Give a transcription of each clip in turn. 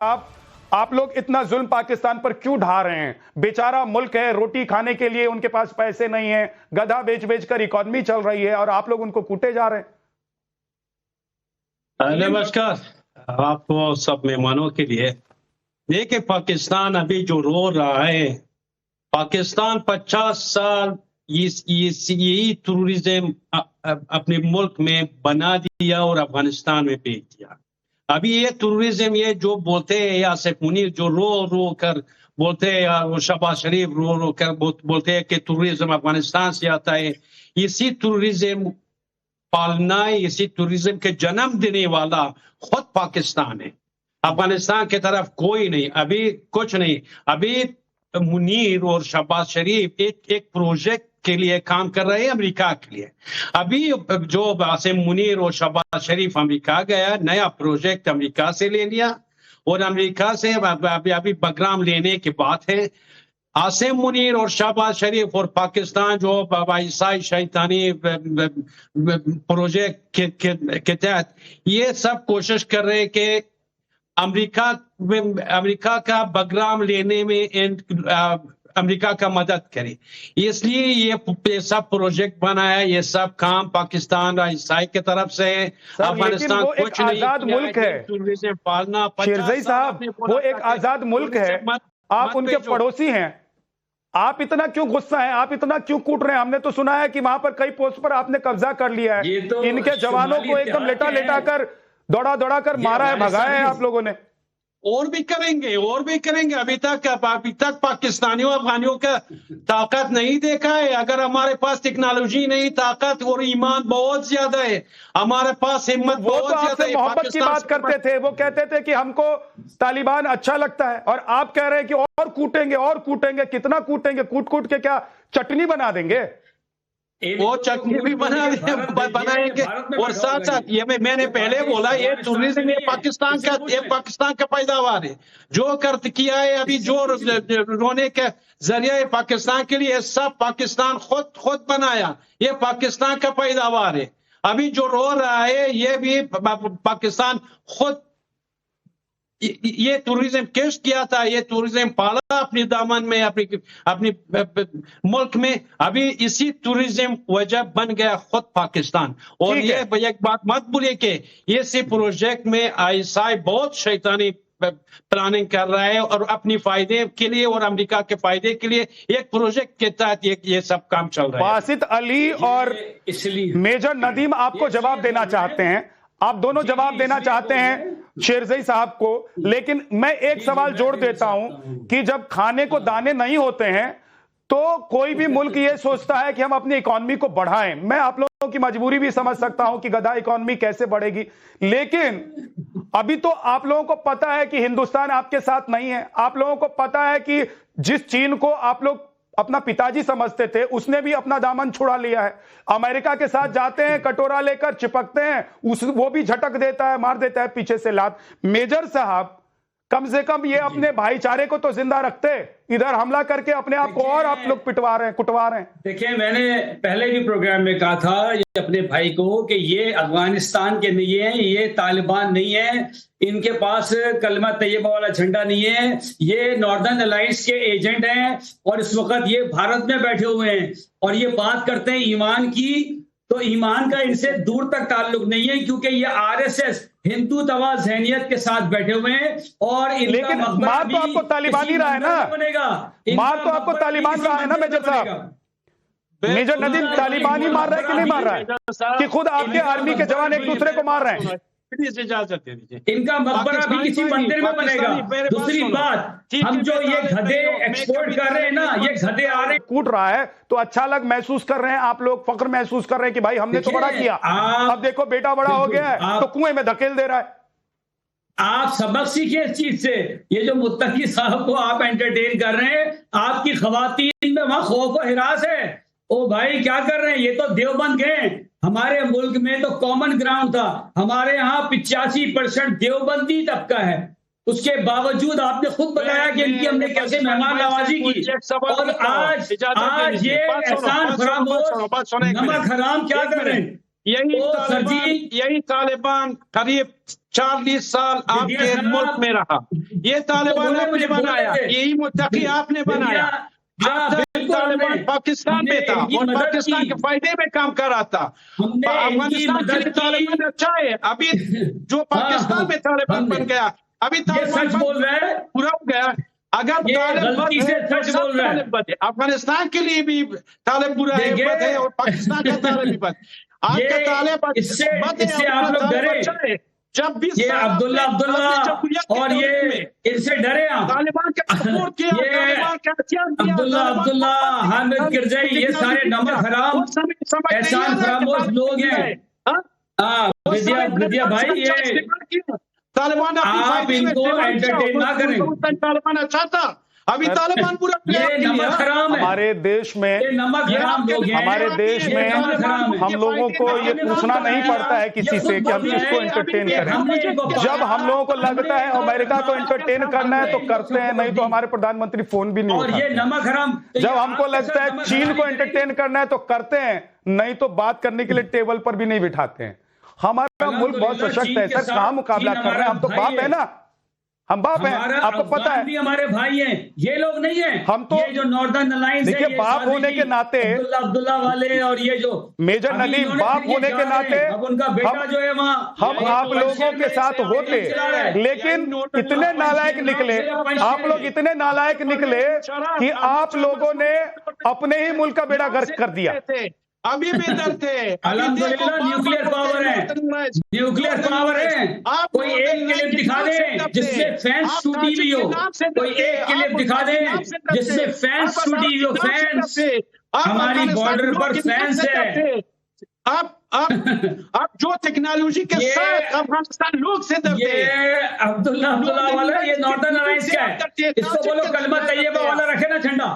आप लोग इतना जुल्म पाकिस्तान पर क्यों ढा रहे हैं? बेचारा मुल्क है, रोटी खाने के लिए उनके पास पैसे नहीं है, गधा बेच बेच कर इकॉनमी चल रही है और आप लोग उनको कूटे जा रहे हैं। नमस्कार आपको सब मेहमानों के लिए। देखिए, पाकिस्तान अभी जो रो रहा है, पाकिस्तान 50 साल यही टूरिज्म अपने मुल्क में बना दिया और अफगानिस्तान में भेज दिया। अभी ये टूरिज्म, ये जो बोलते हैं आसिफ मुनीर, जो रो रो कर बोलते हैं, वो शहबाज शरीफ रो रो कर बोलते हैं कि टूरिज्म अफगानिस्तान से आता है। इसी टूरिज्म पालना, इसी टूरिज्म के जन्म देने वाला खुद पाकिस्तान है। अफगानिस्तान की तरफ कोई नहीं, अभी कुछ नहीं। अभी मुनीर और शहबाज शरीफ एक प्रोजेक्ट के लिए काम कर रहे हैं, अमेरिका के लिए। अभी जो आसिम मुनीर और शहबाज शरीफ अमेरिका गया, नया प्रोजेक्ट अमेरिका से ले लिया और अमेरिका से अभी बगराम लेने की बात है। आसिम मुनीर और शहबाज शरीफ और पाकिस्तान जो ईसाई शैतानी प्रोजेक्ट के तहत ये सब कोशिश कर रहे हैं कि अमेरिका का बगराम लेने में अमेरिका का मदद करे। इसलिए ये सब प्रोजेक्ट बनाया, ये सब काम पाकिस्तान और ईसाई की तरफ से है। अफगानिस्तान कुछ नहीं, आजाद मुल्क है पालना। शिरजई साहब, वो एक आजाद मुल्क है, आप उनके पड़ोसी हैं। आप इतना क्यों गुस्सा हैं? आप इतना क्यों कूट रहे हैं? हमने तो सुना है कि वहां पर कई पोस्ट पर आपने कब्जा कर लिया है। तो इनके जवानों को एकदम लेटा लेटा कर दौड़ा दौड़ा कर मारा है, भगाया है आप लोगों ने। और भी करेंगे। अभी तक पाकिस्तानियों अफगानियों का ताकत नहीं देखा है। अगर हमारे पास टेक्नोलॉजी नहीं, ताकत और ईमान बहुत ज्यादा है, हमारे पास हिम्मत बहुत ज्यादा है। मोहब्बत की बात करते थे, वो कहते थे कि हमको तालिबान अच्छा लगता है, और आप कह रहे हैं कि और कूटेंगे। कितना कूटेंगे? कूट के क्या चटनी बना देंगे? वो चटनी भी बनाएंगे। और साथ साथ ये मैंने पहले बोला, ये टूरिज्म ये पाकिस्तान का पैदावार है। जो किया है अभी, जो रोने के जरिए पाकिस्तान के लिए, सब पाकिस्तान खुद बनाया। ये पाकिस्तान का पैदावार है। अभी जो रो रहा है, ये भी पाकिस्तान खुद ये टूरिज्म केस किया था, ये टूरिज्म पाला अपने दामन में, अपनी मुल्क में। अभी इसी टूरिज्म वजह बन गया खुद पाकिस्तान। और ये एक बात मत भूलिए कि इसी प्रोजेक्ट में ईसाई बहुत शैतानी प्लानिंग कर रहा है, और अपनी फायदे के लिए और अमेरिका के फायदे के लिए एक प्रोजेक्ट के तहत ये सब काम चल रहा है। बासित अली और मेजर नदीम आपको जवाब देना चाहते हैं। आप दोनों जवाब देना चाहते हैं शेरजई साहब को, लेकिन मैं एक सवाल जोड़ देता हूं कि जब खाने को दाने नहीं होते हैं तो कोई भी मुल्क ये सोचता है कि हम अपनी इकॉनमी को बढ़ाएं। मैं आप लोगों की मजबूरी भी समझ सकता हूं कि गधा इकॉनमी कैसे बढ़ेगी, लेकिन अभी तो आप लोगों को पता है कि हिंदुस्तान आपके साथ नहीं है। आप लोगों को पता है कि जिस चीन को आप लोग अपना पिताजी समझते थे, उसने भी अपना दामन छुड़ा लिया है। अमेरिका के साथ जाते हैं, कटोरा लेकर चिपकते हैं, वो भी झटक देता है, मार देता है पीछे से लात। मेजर साहब, कम से कम ये अपने भाईचारे को तो जिंदा रखते, इधर हमला करके अपने आप को और आप लोग कुटवा रहे हैं। देखिए, मैंने पहले भी प्रोग्राम में कहा था ये अपने भाई को कि ये अफगानिस्तान के नहीं है, ये तालिबान नहीं है, इनके पास कलमा तैयबा वाला झंडा नहीं है, ये नॉर्दर्न अलायंस के एजेंट हैं, और इस वक्त ये भारत में बैठे हुए हैं और ये बात करते हैं ईमान की। तो ईमान का इनसे दूर तक ताल्लुक नहीं है, क्योंकि ये आरएसएस हिंदू तवा जहनियत के साथ बैठे हुए हैं। और लेकिन मार तो आपको तालिबान ही रहा है ना, मार तो आपको तालिबान रहा है ना मेजर साहब। मेजर नदीम, तालिबान ही मार रहा है कि नहीं मार रहा है, कि खुद आपके आर्मी के जवान एक दूसरे को मार रहे हैं? इजाजत दे दीजिए। इनका मकबरा भी किसी मंदिर में बनेगा। दूसरी बात, हम जो ये गधे एक्सपोर्ट कर रहे हैं ना, ये गधे आ रहे कूट रहा है तो अच्छा लग महसूस कर रहे हैं आप लोग, फख्र महसूस कर रहे हैं कि भाई हमने तो बड़ा किया, अब देखो बेटा बड़ा हो गया है तो कुएं में धकेल दे रहा है। आप सबक सीखिए इस चीज से। ये जो मुत्तकी साहब को आप एंटरटेन कर रहे हैं, आपकी खवातीन में वहां खौफ व हिरास है। ओ भाई, क्या कर रहे हैं? ये तो देवबंद गए। हमारे मुल्क में तो कॉमन ग्राउंड था। हमारे यहाँ 85% देवबंदी तबका है। उसके बावजूद आपने खुद बताया कि इनकी हमने कैसे मेहमान नवाजी की, और आज ये एहसान फरामोश नमक हराम क्या कर रहे हैं? यही तालिबान करीब 40 साल आपके मुल्क में रहा। ये तालिबान आपने बनाया, यही मुत्तकी आपने बनाया। तालिबान पाकिस्तान में था और पाकिस्तान के फायदे में काम कर रहा था। अफगानिस्तान के लिए तालिबान अच्छा है। अभी जो पाकिस्तान में तालिबान बन गया, अभी तालिबान बोल रहा है पूरा हो गया। अगर अफगानिस्तान के लिए भी तालिब बुरा है और पाकिस्तान का तालिब भी बद। आज का तालिब इससे आप लोग डरे जब भी ये अब्दुल्ला और ये इनसे डरे आप तालिबान का सपोर्ट किया, अब्दुल्ला हामिद किरजई, ये सारे नमक हराम एहसान फरामोश लोग हैं। विद्या भाई, ये तालिबान आप इनको एंटरटेन ना करें। तालिबान अच्छा था, अभी तालिबान पूरा नमक हराम है। हमारे देश में नमक हराम लोग हैं। हमारे देश में हम लोगों को ये पूछना नहीं पड़ता है किसी से कि हम किसको एंटरटेन करें। जब हम लोगों को लगता है अमेरिका को एंटरटेन करना है तो करते हैं, नहीं तो हमारे प्रधानमंत्री फोन भी नहीं उठाते। ये नमक हराम जब हमको लगता है चीन को एंटरटेन करना है तो करते हैं, नहीं तो बात करने के लिए टेबल पर भी नहीं बिठाते हैं। हमारा मुल्क बहुत सशक्त है सर, कहां मुकाबला कर रहे हैं? हम तो बाप है ना, हम बाप हैं, आपको पता है। भी हमारे भाई हैं, ये लोग नहीं हैं। हम तो ये जो नॉर्दर्न अलायंस है, देखिए बाप होने के नाते अब्दुल्ला वाले और ये जो मेजर नदीम बाप होने के नाते अब उनका बेटा जो है वहाँ, हम आप लोगों के साथ होते, लेकिन इतने नालायक निकले, आप लोग इतने नालायक निकले कि आप लोगों ने अपने ही मुल्क का बेड़ा गर्क कर दिया। अभी भी डरते हैं। अल्हम्दुलिल्लाह न्यूक्लियर पावर है, न्यूक्लियर पावर है। कोई एक क्लिप दिखा दे जिससे फैंस शूटी हुई हो, कोई एक क्लिप दिखा दे जिससे फैंस शूटी हुई हो। फैंस हमारी बॉर्डर पर फैंस है। आप जो टेक्नोलॉजी के साथ अफगानिस्तान लोग से डरते हैं। अब्दुल्ला वाला ये नॉर्दर्न अलायंस का है। इसको बोलो कलमा तैयबा वाला रखे ना झंडा,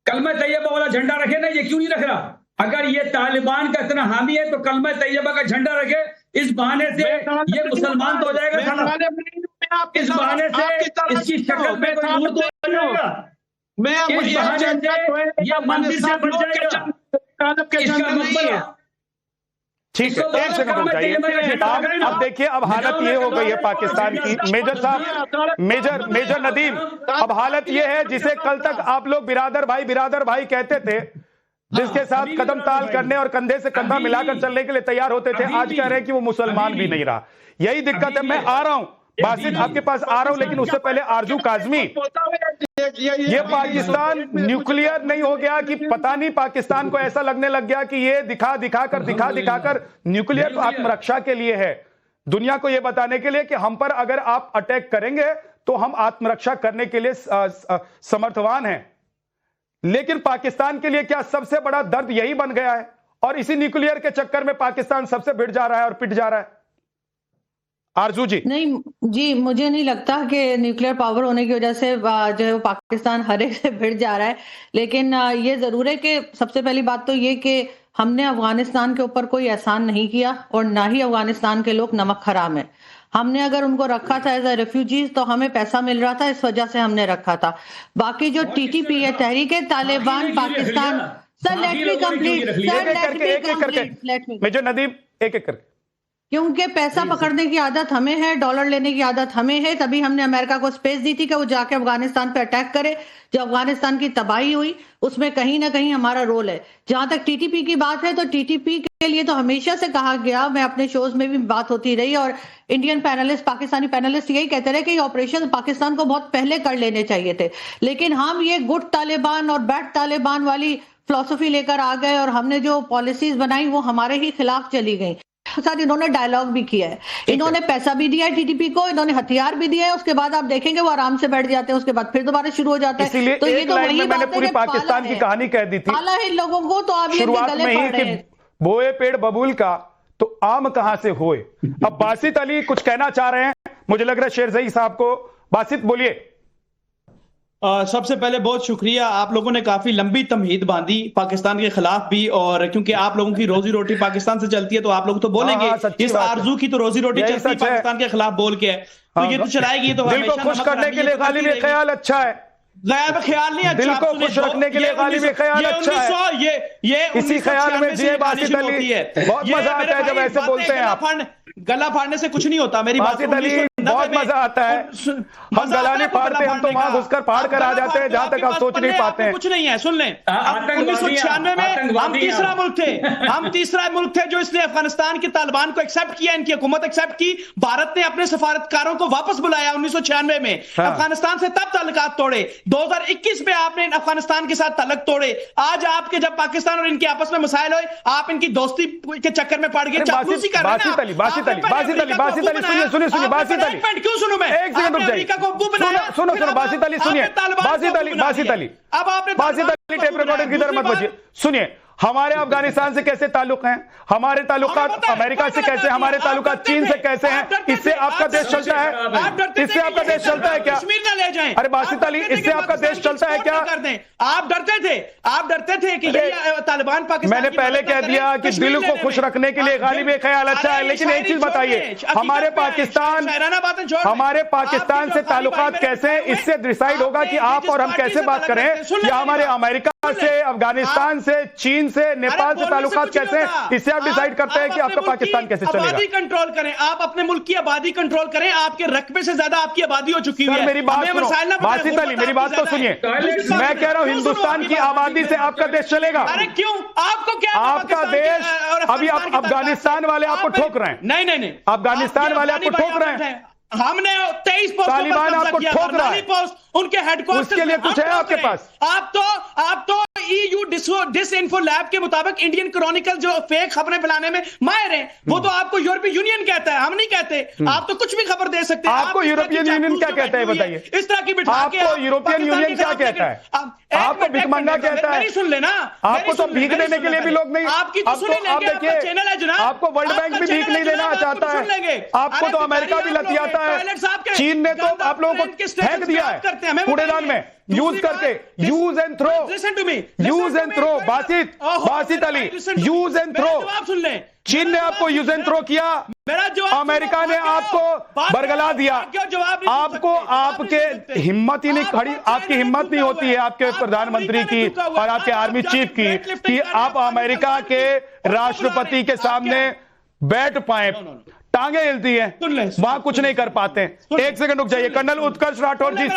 कलमा तैयबा वाला झंडा रखे ना। ये क्यों नहीं रख रहा? अगर ये तालिबान का इतना हामी है तो कलमा तैयबा का झंडा रखे। इस बहाने से ये मुसलमान तो हो जाएगा, इस बहाने से इसकी शक्ल में कोई नूर तो हो जाएगा, इस बहाने से ये मंदिर से बच जाएगा। इसका मतलब ठीक है, एक सेकंड रुक जाइए। अब देखिए, अब हालत ये हो गई है पाकिस्तान की। मेजर साहब, मेजर नदीम, अब हालत ये है जिसे कल तक आप लोग बिरादर भाई कहते थे, जिसके साथ कदम ताल करने और कंधे से कंधा मिलाकर चलने के लिए तैयार होते थे, आज कह रहे हैं कि वो मुसलमान भी नहीं रहा। यही दिक्कत है। मैं आ रहा हूं बासित, आपके पास आ रहा हूं, लेकिन उससे पहले आरजू काजमी, ये पाकिस्तान न्यूक्लियर नहीं हो गया कि पता नहीं पाकिस्तान को ऐसा लगने लग गया कि ये दिखा दिखाकर न्यूक्लियर आत्मरक्षा के लिए है, दुनिया को यह बताने के लिए कि हम पर अगर आप अटैक करेंगे तो हम आत्मरक्षा करने के लिए समर्थवान हैं। लेकिन पाकिस्तान के लिए क्या सबसे बड़ा दर्द यही बन गया है? और इसी न्यूक्लियर के चक्कर में पाकिस्तान सबसे भिड़ जा रहा है और पिट जा रहा है। आरजू जी। नहीं जी, मुझे नहीं लगता कि न्यूक्लियर पावर होने की वजह से जो है वो पाकिस्तान हर एक से भिड़ जा रहा है। लेकिन ये जरूर है कि सबसे पहली बात तो ये कि हमने अफगानिस्तान के ऊपर कोई एहसान नहीं किया और ना ही अफगानिस्तान के लोग नमक हराम है। हमने अगर उनको रखा था एज ए रेफ्यूजीज तो हमें पैसा मिल रहा था, इस वजह से हमने रखा था। बाकी जो टीटीपी है, Tehreek Taliban Pakistan, sir let me complete, major Nadeem एक एक करके, क्योंकि पैसा पकड़ने की आदत हमें है, डॉलर लेने की आदत हमें है, तभी हमने अमेरिका को स्पेस दी थी कि वो जाके अफगानिस्तान पे अटैक करे। जो अफगानिस्तान की तबाही हुई उसमें कहीं ना कहीं हमारा रोल है। जहां तक टीटीपी की बात है तो टीटीपी के लिए तो हमेशा से कहा गया, मैं अपने शोज में भी बात होती रही और इंडियन पैनलिस्ट, पाकिस्तानी पैनलिस्ट यही कहते रहे कि ऑपरेशन पाकिस्तान को बहुत पहले कर लेने चाहिए थे। लेकिन हम ये गुड तालिबान और बैड तालिबान वाली फिलॉसफी लेकर आ गए और हमने जो पॉलिसीज बनाई वो हमारे ही खिलाफ चली गई। साथ इन्होंने डायलॉग भी किया है, इन्होंने पैसा भी दिया है टीटीपी को, इन्होंने हथियार भी दिया है। उसके बाद आप देखेंगे वो आराम से बैठ जाते हैं, उसके बाद फिर दोबारा शुरू हो जाता है। तो ये तो वही मैंने पूरी पाकिस्तान की कहानी कह दी थी इन लोगों को, तो आप शुरुआत में ही कि बोए पेड़ बबूल का तो आम कहां से होए। अब बासित अली कुछ कहना चाह रहे हैं, मुझे लग रहा है शेरज़ई साहब को। बासित बोलिए। सबसे पहले बहुत शुक्रिया, आप लोगों ने काफी लंबी तमहीद बांधी पाकिस्तान के खिलाफ भी, और क्योंकि आप लोगों की रोजी रोटी पाकिस्तान से चलती है तो आप लोग तो बोलेंगे। इस आरजू की तो रोजी रोटी चलती है पाकिस्तान के खिलाफ बोल के है, तो ये तो चलाएगी। तो दिल को खुश करने के लिए गालिब ख्याल अच्छा है, गैब ख्याल नहीं, दिल को खुश रखने के लिए गालिब ख्याल अच्छा है। ये इसी ख्याल में जिए बासित अली। बहुत मजा आता है जब ऐसे बोलते हैं आप। गला फाड़ने से कुछ नहीं होता। मेरी बासित अली, बहुत मजा आता है। हम गला नहीं फाड़ते, हम तो वहां घुसकर फाड़ कर आ जाते हैं जहां तक आप सोच नहीं पाते हैं। कुछ नहीं है, सुन लें। 1996 में हम तीसरा मुल्क थे, हम तीसरा मुल्क थे जो इसने अफगानिस्तान के तालिबान को एक्सेप्ट किया, इनकी हुकूमत एक्सेप्ट की। भारत ने अपने सफारतकारों को वापस बुलाया 1996 में। अफगानिस्तान से तब ताल्लुकात तोड़े। 2021 में आपने अफगानिस्तान के साथ ताल्लुक तोड़े। आज आपके जब पाकिस्तान और इनके आपस में मसाइल हुए, आप इनकी दोस्ती के चक्कर में पड़ गए। चापलूसी कर रहे हैं। बासित अली, बासित अली, बासित अली, बासित अली, सुनिए बासित अली, क्यों सुनूं मैं? एक सेकंड रुक जाइए। सुनो बासित अली, सुनिए बासित अली, अब आपने बासित अली टेप रिकॉर्डर की तरफ मत बचिए। सुनिए, हमारे अफगानिस्तान से कैसे ताल्लुक हैं, हमारे ताल्लुकात अमेरिका से कैसे, हमारे ताल्लुकात चीन से कैसे हैं? इससे आपका देश चलता है? इससे आपका देश चलता है क्या? कश्मीर ना ले जाएं। अरे बासित अली, इससे आपका देश चलता है क्या? आप डरते थे कि ये तालिबान पाकिस्तान। मैंने पहले कह दिया कि दिल को खुश रखने के लिए गालिब ख्याल अच्छा है, लेकिन एक चीज बताइए, हमारे पाकिस्तान से ताल्लुकात कैसे हैं? इससे डिसाइड होगा कि आप और हम कैसे बात करें, या हमारे अमेरिका से, अफगानिस्तान से, चीन से, नेपाल से ताल्लुकात कैसे हैं? इससे आप डिसाइड करते हैं कि आपका पाकिस्तान कैसे चलेगा। आबादी कंट्रोल करें, आप अपने मुल्क की आबादी कंट्रोल करें। आपके रकबे से ज्यादा आपकी आबादी हो चुकी है। मेरी बात सुनो बासित अली, मेरी बात तो सुनिए। मैं कह रहा हूं हिंदुस्तान की आबादी से आपका देश चलेगा। अरे क्यों? आपको क्या, आपका देश, अभी आप अफगानिस्तान वाले आपको ठोक रहे हैं। नहीं, अफगानिस्तान वाले आपको ठोक रहे हैं। हमने 23 पोस्ट तालिबान आपको ठोक रहा है। उनके हेडक्वार्टर, उसके लिए कुछ है आपके पास? आप तो EU डिसइंफो लैब के मुताबिक इंडियन क्रॉनिकल जो फेक खबरें फैलाने में माहिर हैं, वो तो आपको यूरोपीय यूनियन कहता है, हम नहीं कहते। आप तो कुछ भी खबर दे सकते हैं। आपको यूरोपियन यूनियन क्या कहता है बताइए? इस तरह की बिठा के आपको यूरोपियन यूनियन क्या कहता है? आपको भिखमंगा कहता है? सुन लेना, आपको तो भीख देने के लिए भी लोग नहीं। आपकी तो सुन लेंगे, आपका चैनल है जनाब। आपको वर्ल्ड बैंक भी भीख नहीं देना चाहता है। आपको तो अमेरिका भी लतियाता है। चीन ने तो आप लोगों को फेंक दिया है कूड़ेदान में, यूज करके। Use and throw, use and throw. Basit Ali, use and throw. सुन ले, चीन ने आपको यूज एंड थ्रो किया, अमेरिका ने आपको बरगला दिया। आपको आपके हिम्मत ही नहीं खड़ी, आपकी हिम्मत नहीं होती है आपके प्रधानमंत्री की और आपके आर्मी चीफ की कि आप अमेरिका के राष्ट्रपति के सामने बैठ पाए। टांगे हिलती हैं, वहां कुछ नहीं कर पाते। एक सेकंड रुक जाइए। कर्नल उत्कर्ष राठौर जी।